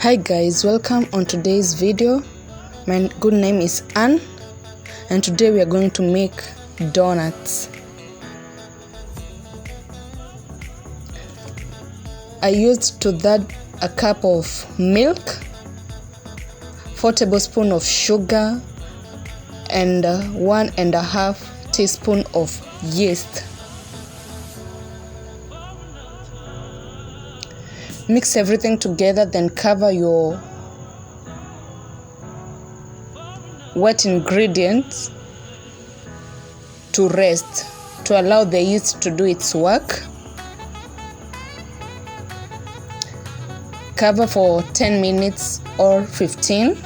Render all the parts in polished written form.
Hi guys, welcome on today's video. My good name is Anne and today we are going to make donuts. I used to that a cup of milk, 4 tablespoons of sugar and 1.5 teaspoon of yeast. Mix everything together, then cover your wet ingredients to rest to allow the yeast to do its work. Cover for 10 minutes or 15.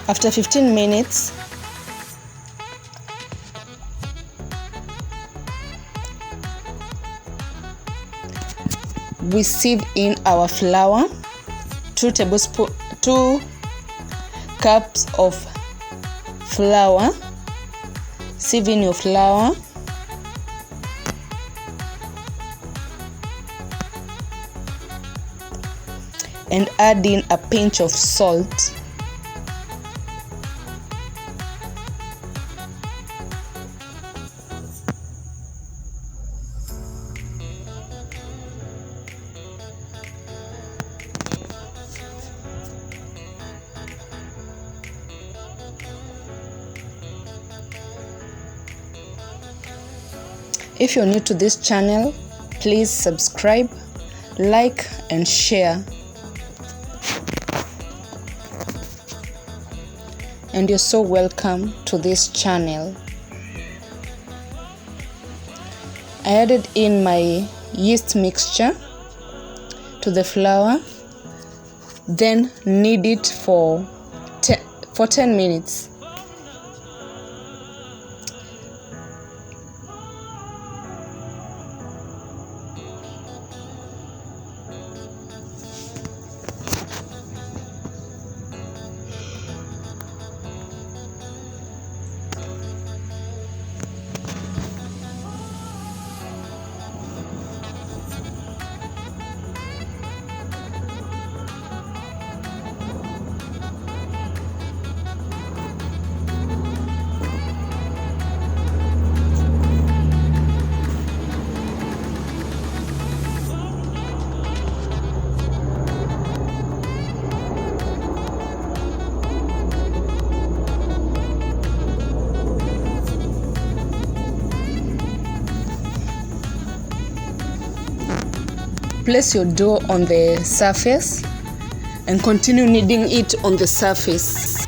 After 15 minutes, we sieve in our flour, 2 cups of flour. Sieve in your flour. And add in a pinch of salt. If you're new to this channel, please subscribe, like and share. And you're so welcome to this channel. I added in my yeast mixture to the flour, then knead it for 10 minutes. Place your dough on the surface and continue kneading it on the surface.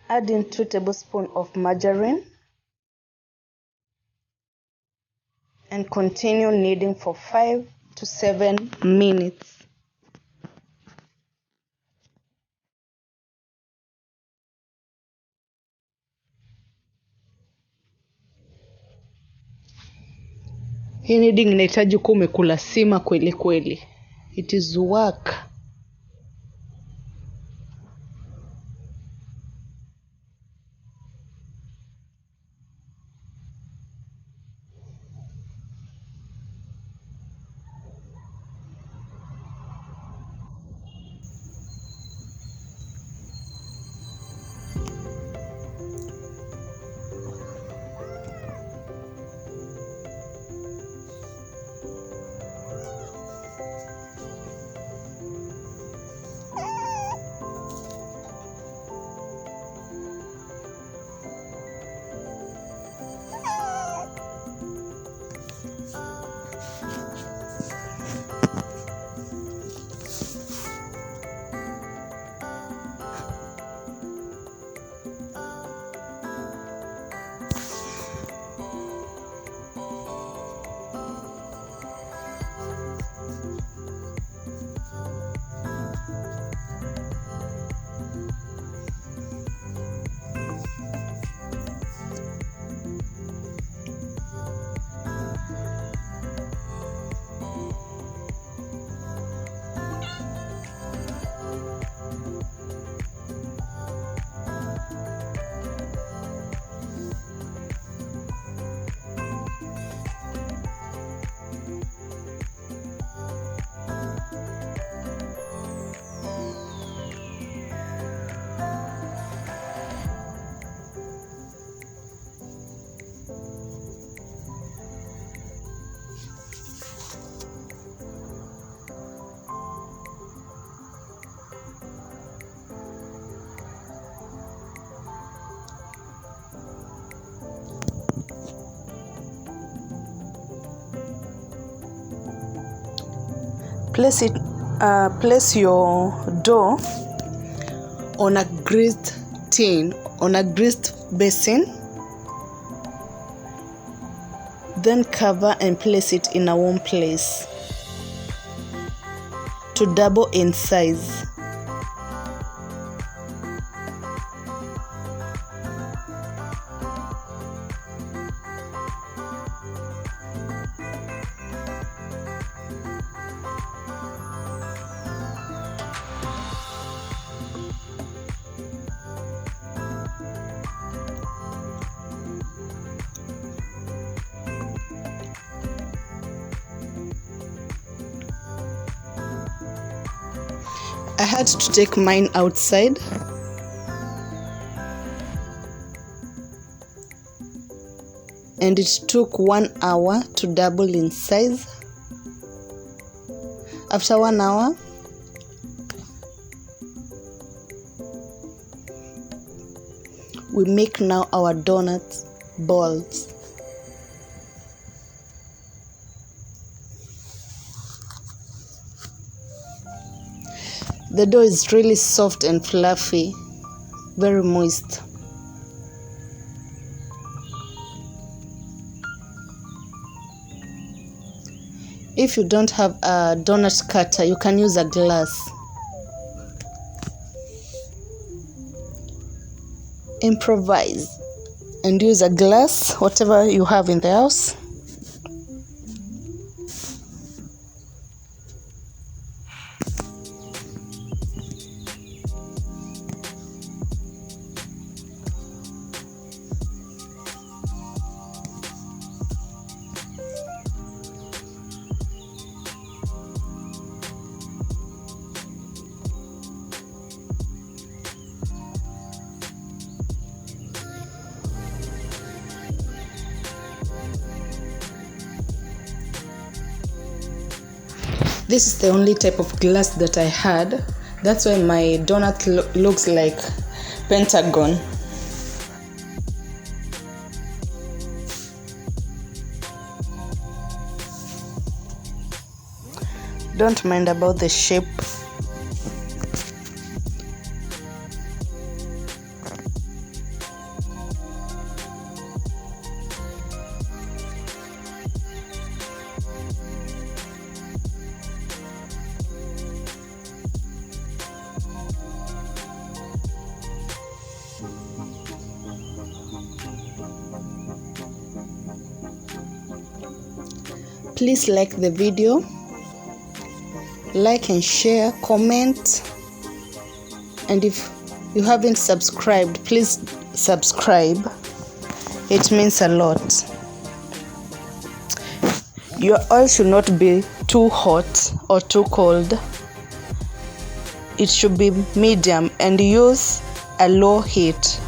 Add in 2 tablespoons of margarine and continue kneading for 5 to 7 minutes. Hii kneading inahitaji kuwa umekula sima kweli kweli. It is work. Place your dough on a greased tin, on a greased basin. Then cover and place it in a warm place to double in size. I had to take mine outside. And it took 1 hour to double in size. After 1 hour, we make now our donut balls. The dough is really soft and fluffy, very moist. If you don't have a donut cutter, you can use a glass. Improvise and use a glass, whatever you have in the house. This is the only type of glass that I had. That's why my donut looks like pentagon. Don't mind about the shape. please like the video, like and share, comment, and if you haven't subscribed, please subscribe. It means a lot. Your oil should not be too hot or too cold. It should be medium and use a low heat.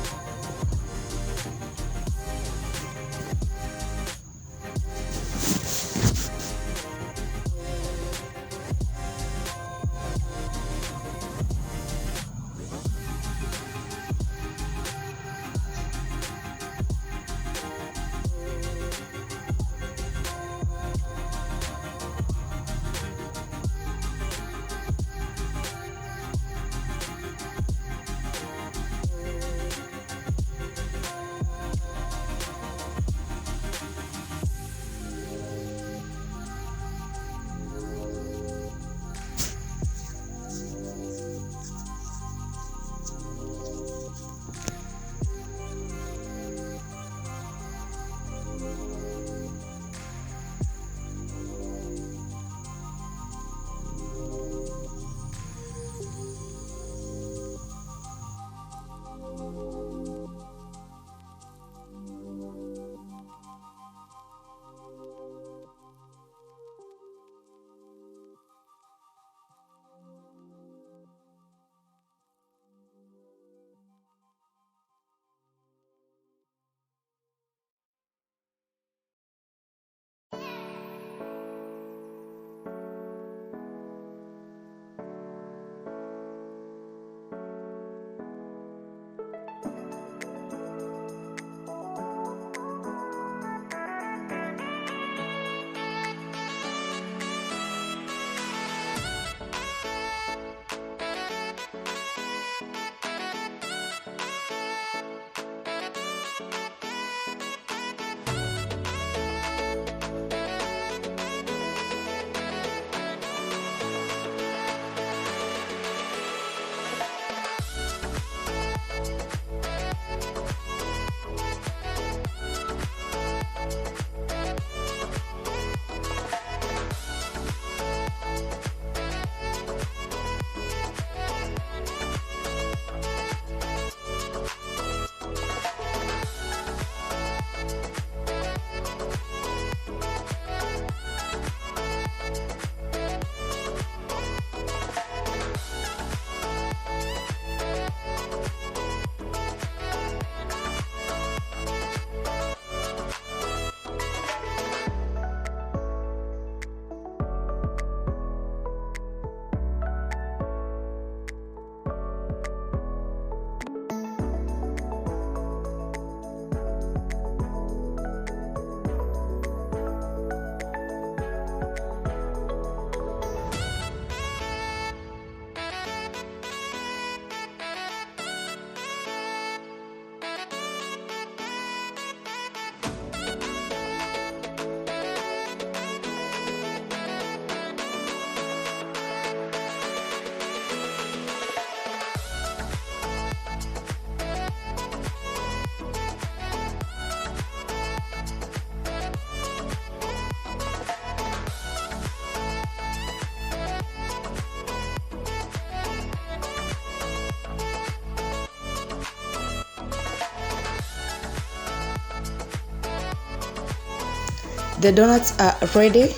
The donuts are ready,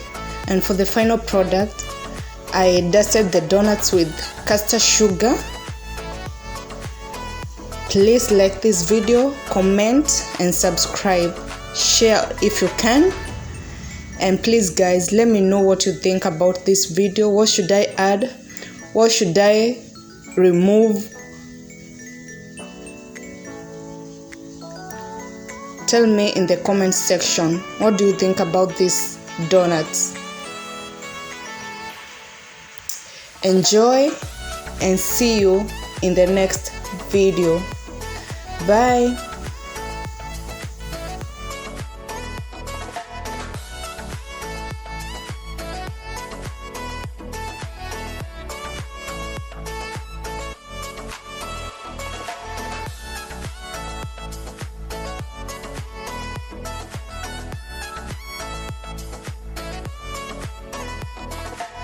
and for the final product, I dusted the donuts with caster sugar. Please like this video, comment and subscribe, share if you can, and please guys, let me know what you think about this video. What should I add? What should I remove? Tell me in the comment section, what do you think about these donuts? Enjoy and see you in the next video. Bye.